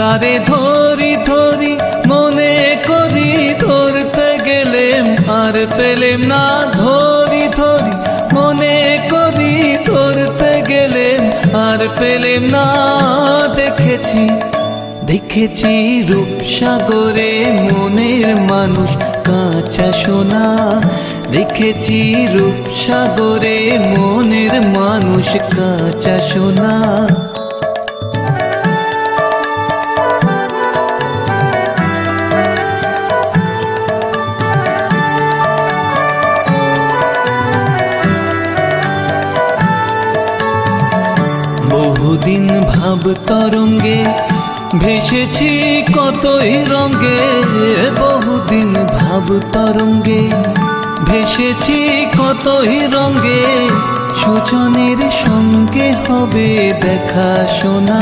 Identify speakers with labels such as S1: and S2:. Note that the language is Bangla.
S1: তারে ধরি ধরি মনে করি, ধরতে গেলেম আর পেলেম না। ধরি ধরি মনে করি, ধরতে গেলেম আর পেলেম না। দেখেছি দেখেছি রূপসাগরে মনের মানুষ কাঁচা সোনা। দেখেছি রূপসাগরে মনের মানুষ কাঁচা সোনা। বহুদিন ভাব তরঙ্গে ভেসেছি কতই রঙ্গে। বহুদিন ভাব তরঙ্গে ভেসেছি কতই রঙ্গে। সুজনের সঙ্গে হবে দেখা শোনা।